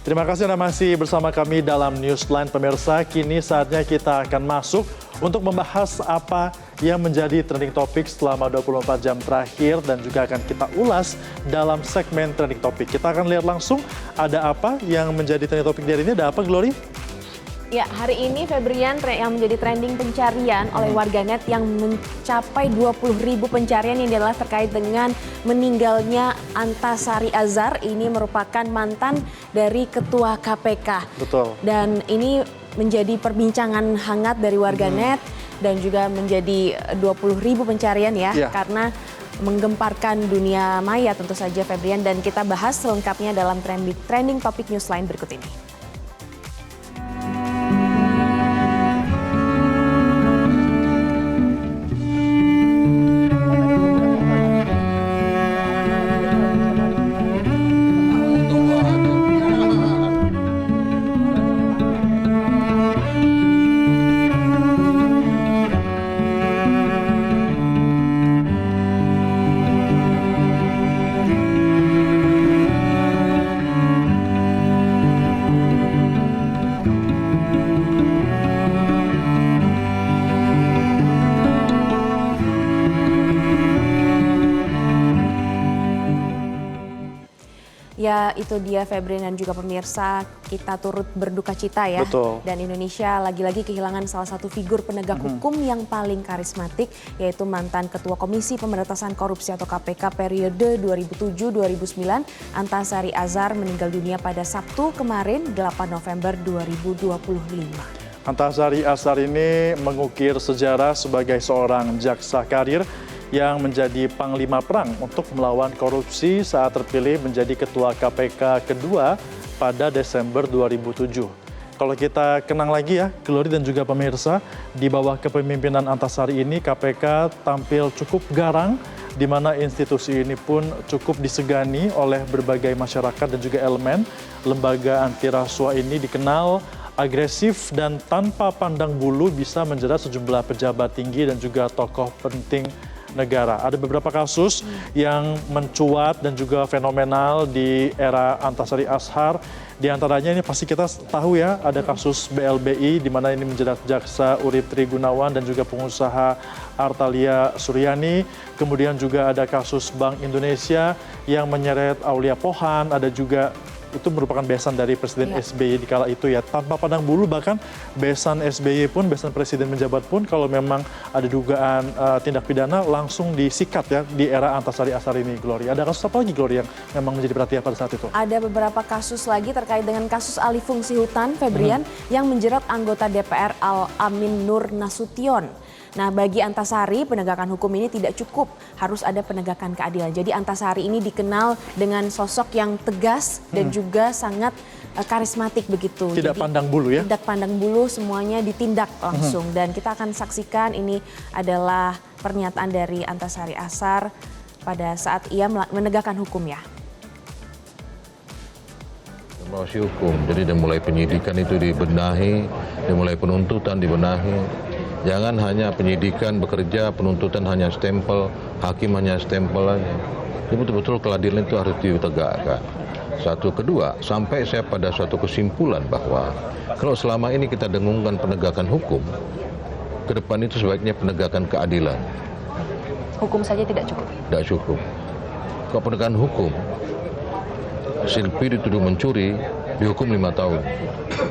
Terima kasih Anda masih bersama kami dalam Newsline pemirsa. Kini saatnya kita akan masuk untuk membahas apa yang menjadi trending topic selama 24 jam terakhir dan juga akan kita ulas dalam segmen trending topic. Kita akan lihat langsung ada apa yang menjadi trending topic dari ini. Ada apa, Glory? Ya, hari ini Febrian yang menjadi trending pencarian oleh warganet yang mencapai 20.000 pencarian yang adalah terkait dengan meninggalnya Antasari Azhar. Ini merupakan mantan dari Ketua KPK. Betul. Dan ini menjadi perbincangan hangat dari warganet dan juga menjadi 20.000 pencarian ya, karena menggemparkan dunia maya tentu saja Febrian, dan kita bahas selengkapnya dalam trending topik Newsline berikut ini. Ya, itu dia Febrian dan juga pemirsa, kita turut berduka cita ya. Betul. Dan Indonesia lagi-lagi kehilangan salah satu figur penegak hukum yang paling karismatik, yaitu mantan Ketua Komisi Pemberantasan Korupsi atau KPK periode 2007-2009, Antasari Azhar meninggal dunia pada Sabtu kemarin 8 November 2025. Antasari Azhar ini mengukir sejarah sebagai seorang jaksa karir yang menjadi panglima perang untuk melawan korupsi saat terpilih menjadi Ketua KPK kedua pada Desember 2007. Kalau kita kenang lagi ya, Glory dan juga pemirsa, di bawah kepemimpinan Antasari ini KPK tampil cukup garang, di mana institusi ini pun cukup disegani oleh berbagai masyarakat dan juga elemen. Lembaga anti rasuah ini dikenal agresif dan tanpa pandang bulu bisa menjerat sejumlah pejabat tinggi dan juga tokoh penting negara. Ada beberapa kasus yang mencuat dan juga fenomenal di era Antasari Azhar. Di antaranya ini pasti kita tahu ya, ada kasus BLBI di mana ini menjerat jaksa Urip Tri Gunawan dan juga pengusaha Artalia Suryani. Kemudian juga ada kasus Bank Indonesia yang menyeret Aulia Pohan, ada juga itu merupakan besan dari Presiden SBY di kala itu ya, tanpa pandang bulu. Bahkan besan SBY pun, besan Presiden menjabat pun, kalau memang ada dugaan tindak pidana langsung disikat ya di era Antasari Azhar ini, Glory. Ada kasus apa lagi, Glory, yang memang menjadi perhatian pada saat itu? Ada beberapa kasus lagi terkait dengan kasus alih fungsi hutan, Febrian, yang menjerat anggota DPR Al-Amin Nur Nasution. Nah, bagi Antasari, penegakan hukum ini tidak cukup, harus ada penegakan keadilan. Jadi Antasari ini dikenal dengan sosok yang tegas dan juga sangat karismatik begitu. Tidak jadi, pandang bulu ya? Tidak pandang bulu, semuanya ditindak langsung. Dan kita akan saksikan ini adalah pernyataan dari Antasari Azhar pada saat ia menegakkan hukum ya. Masih hukum, jadi dari mulai penyidikan itu dibenahi, dari mulai penuntutan dibenahi. Jangan hanya penyidikan bekerja, penuntutan hanya stempel, hakim hanya stempel aja. Jadi betul-betul keadilan itu harus ditegakkan. Satu, kedua, sampai saya pada suatu kesimpulan bahwa kalau selama ini kita dengungkan penegakan hukum, ke depan itu sebaiknya penegakan keadilan. Hukum saja tidak cukup? Tidak cukup. Kalau penegakan hukum, Silpi dituduh mencuri, dihukum 5 tahun.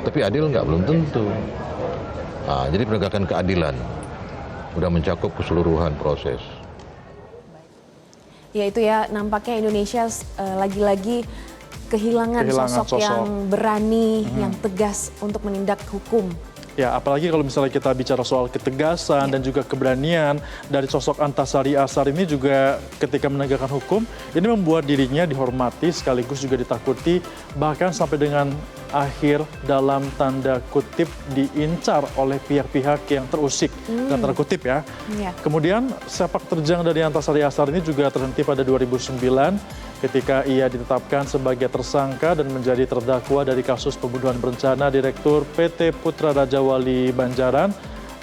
Tapi adil nggak? Belum tentu. Nah, jadi penegakan keadilan sudah mencakup keseluruhan proses. Ya itu ya, nampaknya Indonesia lagi-lagi kehilangan sosok yang berani, yang tegas untuk menindak hukum. Ya, apalagi kalau misalnya kita bicara soal ketegasan dan juga keberanian dari sosok Antasari Azhar ini juga ketika menegakkan hukum, ini membuat dirinya dihormati sekaligus juga ditakuti, bahkan sampai dengan akhir dalam tanda kutip diincar oleh pihak-pihak yang terusik dan terkutip ya. Kemudian sepak terjang dari Antasari Azhar ini juga terhenti pada 2009 ketika ia ditetapkan sebagai tersangka dan menjadi terdakwa dari kasus pembunuhan berencana Direktur PT Putra Raja Wali Banjaran,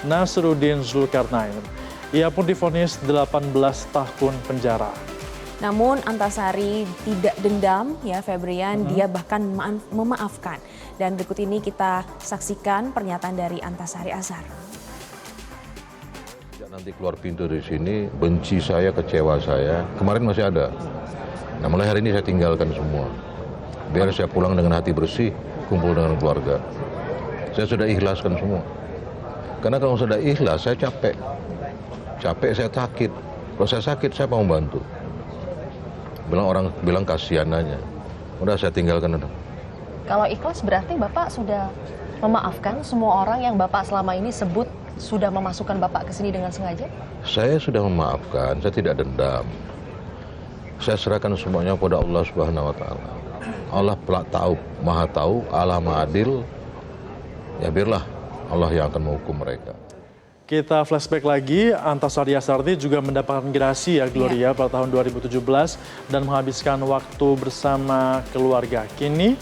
Nasruddin Zulkarnain. Ia pun divonis 18 tahun penjara. Namun Antasari tidak dendam ya Febrian, dia bahkan memaafkan. Dan berikut ini kita saksikan pernyataan dari Antasari Azhar. Nanti keluar pintu dari sini, benci saya, kecewa saya, kemarin masih ada. Nah mulai hari ini saya tinggalkan semua. Biar saya pulang dengan hati bersih, kumpul dengan keluarga. Saya sudah ikhlaskan semua. Karena kalau sudah ikhlas, saya capek. Capek, saya sakit. Kalau saya sakit, saya mau bantu. Orang bilang kasihan aja. Udah saya tinggalkan. Kalau ikhlas berarti Bapak sudah memaafkan semua orang yang Bapak selama ini sebut sudah memasukkan Bapak ke sini dengan sengaja? Saya sudah memaafkan, saya tidak dendam. Saya serahkan semuanya kepada Allah Subhanahu wa taala. Allah tahu, Maha tahu, Allah Maha adil. Ya biarlah Allah yang akan menghukum mereka. Kita flashback lagi, Antasari Azhar juga mendapatkan gerasi ya Gloria pada tahun 2017 dan menghabiskan waktu bersama keluarga. Kini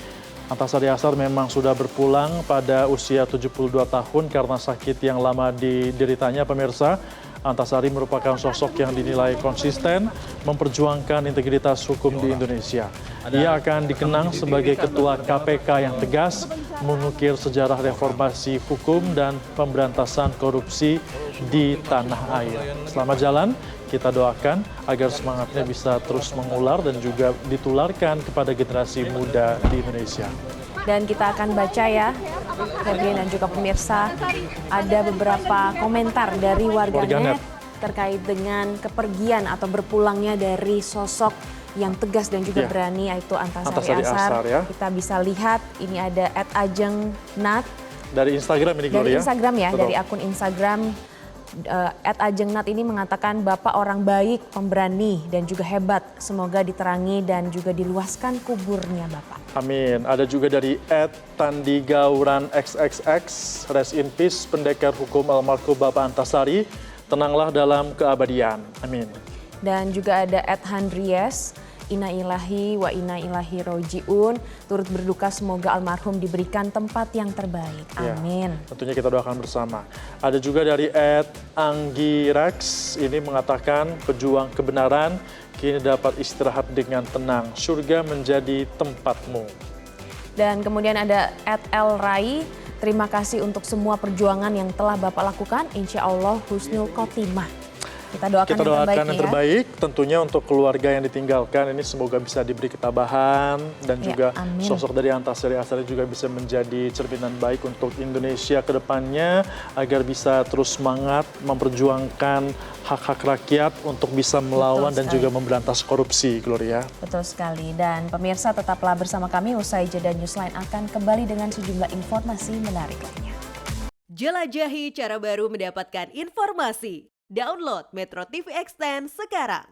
Antasari Azhar memang sudah berpulang pada usia 72 tahun karena sakit yang lama dideritanya pemirsa. Antasari merupakan sosok yang dinilai konsisten memperjuangkan integritas hukum di Indonesia. Ia akan dikenang sebagai ketua KPK yang tegas, mengukir sejarah reformasi hukum dan pemberantasan korupsi di tanah air. Selamat jalan, kita doakan agar semangatnya bisa terus mengular dan juga ditularkan kepada generasi muda di Indonesia. Dan kita akan baca ya, Febrian dan juga pemirsa, ada beberapa komentar dari warganet terkait dengan kepergian atau berpulangnya dari sosok yang tegas dan juga berani, yaitu Antasari Azhar. Ya. Kita bisa lihat ini ada @ajengnat. Dari Instagram ini Gloria? Dari Instagram ya, dari akun Instagram @ajengnat ini mengatakan Bapak orang baik, pemberani dan juga hebat. Semoga diterangi dan juga diluaskan kuburnya Bapak. Amin. Ada juga dari @tandigauran XXX, rest in peace, pendekar hukum almarhum Bapak Antasari, tenanglah dalam keabadian. Amin. Dan juga ada @handries, inna ilahi wa inna ilahi rojiun, turut berduka semoga almarhum diberikan tempat yang terbaik. Amin. Ya, tentunya kita doakan bersama. Ada juga dari @anggirex, ini mengatakan pejuang kebenaran kini dapat istirahat dengan tenang, surga menjadi tempatmu. Dan kemudian ada @elrai, terima kasih untuk semua perjuangan yang telah Bapak lakukan, insya Allah husnul khotimah. Kita doakan yang terbaik tentunya untuk keluarga yang ditinggalkan ini semoga bisa diberi ketabahan dan juga sosok dari Antasari Azhar juga bisa menjadi cerminan baik untuk Indonesia ke depannya agar bisa terus semangat memperjuangkan hak-hak rakyat untuk bisa melawan dan juga memberantas korupsi, Gloria. Betul sekali, dan pemirsa tetaplah bersama kami, usai jeda Newsline akan kembali dengan sejumlah informasi menarik lainnya. Jelajahi cara baru mendapatkan informasi. Download Metro TV Extend sekarang.